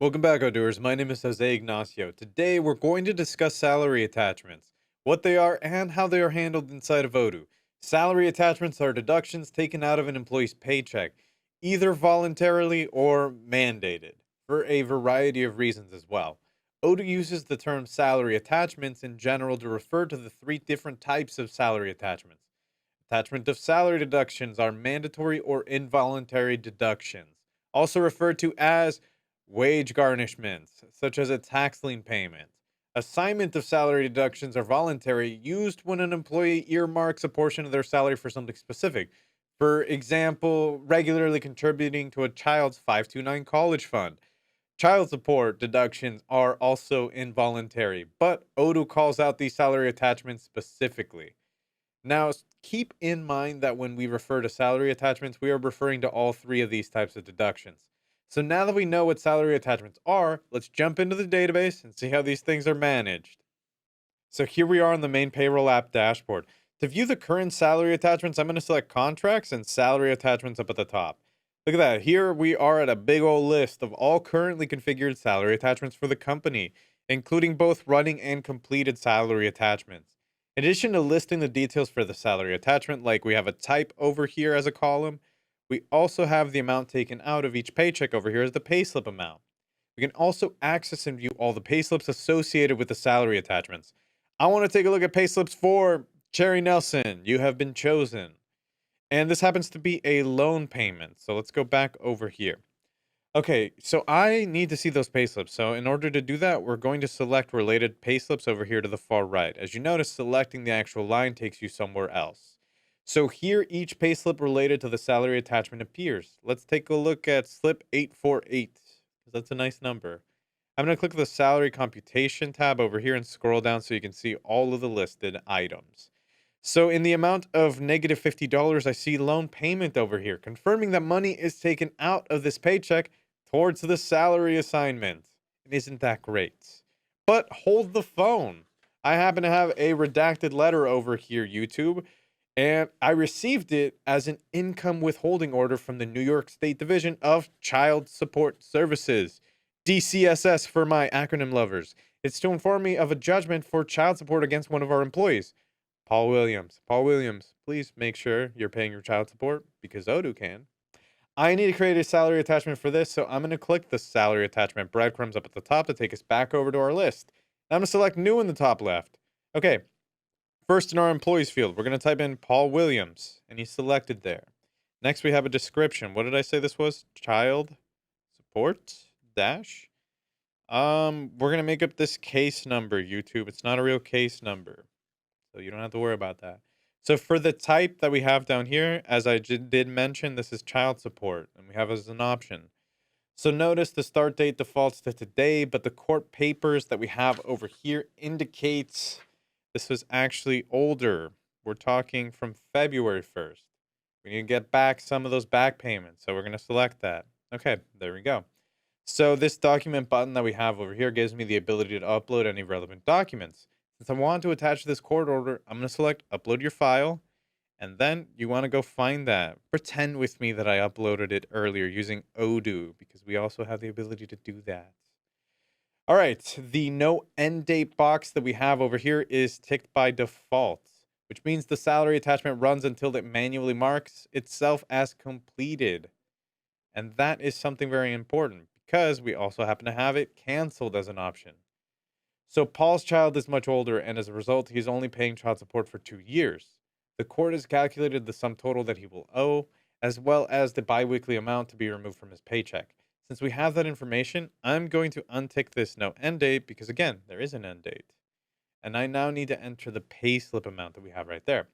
Welcome back, Odooers. My name is Jose Ignacio. Today, we're going to discuss salary attachments, what they are, and how they are handled inside of Odoo. Salary attachments are deductions taken out of an employee's paycheck, either voluntarily or mandated, for a variety of reasons as well. Odoo uses the term salary attachments in general to refer to the three different types of salary attachments. Attachment of salary deductions are mandatory or involuntary deductions, also referred to as wage garnishments, such as a tax lien payment. Assignment of salary deductions are voluntary, used when an employee earmarks a portion of their salary for something specific. For example, regularly contributing to a child's 529 college fund. Child support deductions are also involuntary, but Odoo calls out these salary attachments specifically. Now, keep in mind that when we refer to salary attachments, we are referring to all three of these types of deductions. So now that we know what salary attachments are, let's jump into the database and see how these things are managed. So here we are on the main payroll app dashboard. To view the current salary attachments, I'm going to select contracts and salary attachments up at the top. Look at that. Here we are at a big old list of all currently configured salary attachments for the company, including both running and completed salary attachments. In addition to listing the details for the salary attachment, like we have a type over here as a column, we also have the amount taken out of each paycheck over here as the payslip amount. We can also access and view all the payslips associated with the salary attachments. I want to take a look at payslips for Cherry Nelson. You have been chosen. And this happens to be a loan payment. So let's go back over here. Okay, so I need to see those payslips. So in order to do that, we're going to select related payslips over here to the far right. As you notice, selecting the actual line takes you somewhere else. So here, each payslip related to the salary attachment appears. Let's take a look at slip 848, because that's a nice number. I'm going to click the salary computation tab over here and scroll down so you can see all of the listed items. So in the amount of -$50, I see loan payment over here, confirming that money is taken out of this paycheck towards the salary assignment. And isn't that great? But hold the phone. I happen to have a redacted letter over here, YouTube, and I received it as an income withholding order from the New York State Division of Child Support Services, DCSS for my acronym lovers. It's to inform me of a judgment for child support against one of our employees. Paul Williams. Paul Williams, please make sure you're paying your child support because Odoo can. I need to create a salary attachment for this, so I'm going to click the salary attachment breadcrumbs up at the top to take us back over to our list. I'm going to select new in the top left. Okay, first in our employees field, we're going to type in Paul Williams, and he's selected there. Next, we have a description. What did I say this was? Child support dash. We're going to make up this case number, YouTube. It's not a real case number, so you don't have to worry about that. So for the type that we have down here, as I did mention, this is child support, and we have as an option. So notice the start date defaults to today, but the court papers that we have over here indicates this was actually older. We're talking from February 1st. We need to get back some of those back payments, so we're going to select that. Okay, there we go. So this document button that we have over here gives me the ability to upload any relevant documents. Since I want to attach this court order, I'm going to select upload your file, and then you want to go find that. Pretend with me that I uploaded it earlier using Odoo, because we also have the ability to do that. All right, the no end date box that we have over here is ticked by default, which means the salary attachment runs until it manually marks itself as completed. And that is something very important because we also happen to have it canceled as an option. So Paul's child is much older, and as a result, he's only paying child support for 2 years. The court has calculated the sum total that he will owe, as well as the biweekly amount to be removed from his paycheck. Since we have that information, I'm going to untick this no end date because, again, there is an end date. And I now need to enter the payslip amount that we have right there.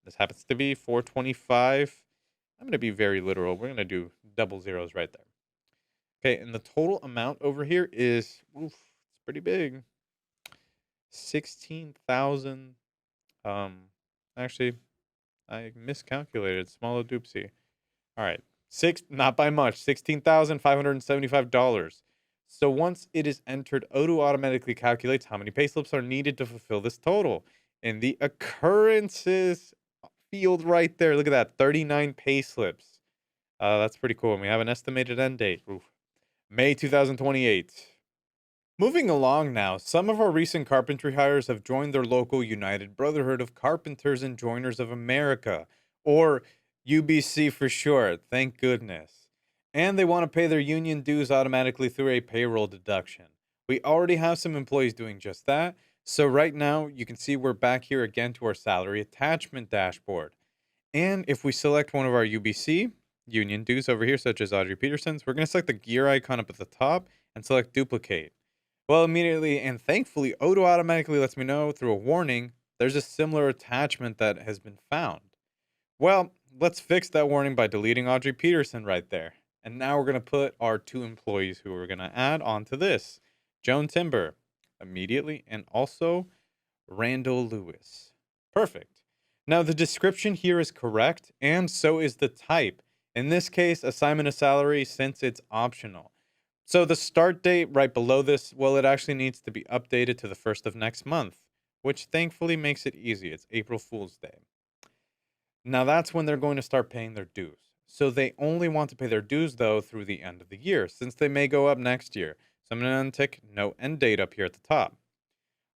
This happens to be 425. I'm going to be very literal. We're going to do double zeros right there. Okay, and the total amount over here is, it's pretty big. 16,000. Actually, I miscalculated. Small doopsie. All right, not by much. $16,575. So once it is entered, Odoo automatically calculates how many payslips are needed to fulfill this total. In the occurrences field right there, look at that, 39 payslips. That's pretty cool. And we have an estimated end date. Oof. May 2028. Moving along now, some of our recent carpentry hires have joined their local United Brotherhood of Carpenters and Joiners of America, or UBC for short, thank goodness. And they want to pay their union dues automatically through a payroll deduction. We already have some employees doing just that, so right now you can see we're back here again to our salary attachment dashboard. And if we select one of our UBC union dues over here, such as Audrey Peterson's, we're going to select the gear icon up at the top and select duplicate. Well, immediately and thankfully, Odoo automatically lets me know through a warning there's a similar attachment that has been found. Well, let's fix that warning by deleting Audrey Peterson right there. And now we're going to put our two employees who we're going to add onto this Joan Timber immediately, and also Randall Lewis. Perfect. Now, the description here is correct, and so is the type. In this case, assignment of salary since it's optional. So the start date right below this, well, it actually needs to be updated to the 1st of next month, which thankfully makes it easy. It's April Fool's Day. Now that's when they're going to start paying their dues. So they only want to pay their dues, though, through the end of the year, since they may go up next year. So I'm going to untick no end date up here at the top.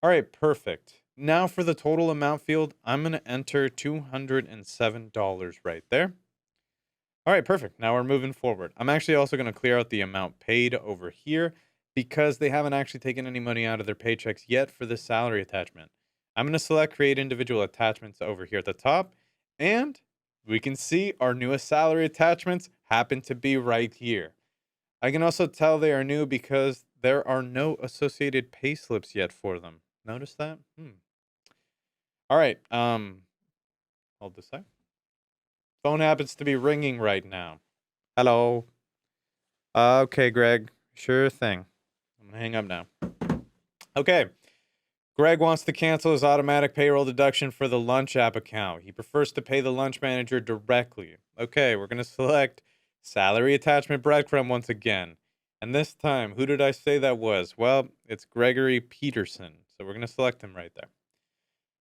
All right, perfect. Now for the total amount field, I'm going to enter $207 right there. All right, perfect. Now we're moving forward. I'm actually also going to clear out the amount paid over here because they haven't actually taken any money out of their paychecks yet for this salary attachment. I'm going to select create individual attachments over here at the top, and we can see our newest salary attachments happen to be right here. I can also tell they are new because there are no associated pay slips yet for them. Notice that? All right. Hold this sec. Phone happens to be ringing right now. Hello. Okay, Greg. Sure thing. I'm gonna hang up now. Okay. Greg wants to cancel his automatic payroll deduction for the Lunch app account. He prefers to pay the Lunch manager directly. Okay, we're gonna select salary attachment breadcrumb once again. And this time, who did I say that was? Well, it's Gregory Peterson. So we're gonna select him right there.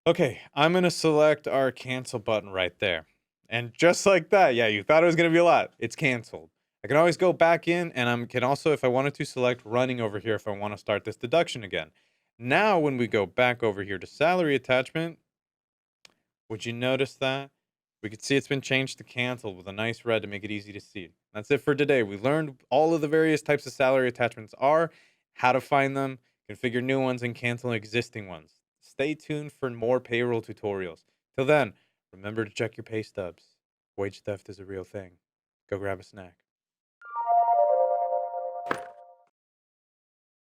Okay, I'm gonna select our cancel button right there. And just like that, yeah, you thought it was gonna be a lot. It's canceled. I can always go back in, and I can also, if I wanted to, select running over here if I want to start this deduction again. Now, when we go back over here to salary attachment, would you notice that? We can see it's been changed to cancel with a nice red to make it easy to see. That's it for today. We learned all of the various types of salary attachments are, how to find them, configure new ones, and cancel existing ones. Stay tuned for more payroll tutorials. Till then, remember to check your pay stubs. Wage theft is a real thing. Go grab a snack.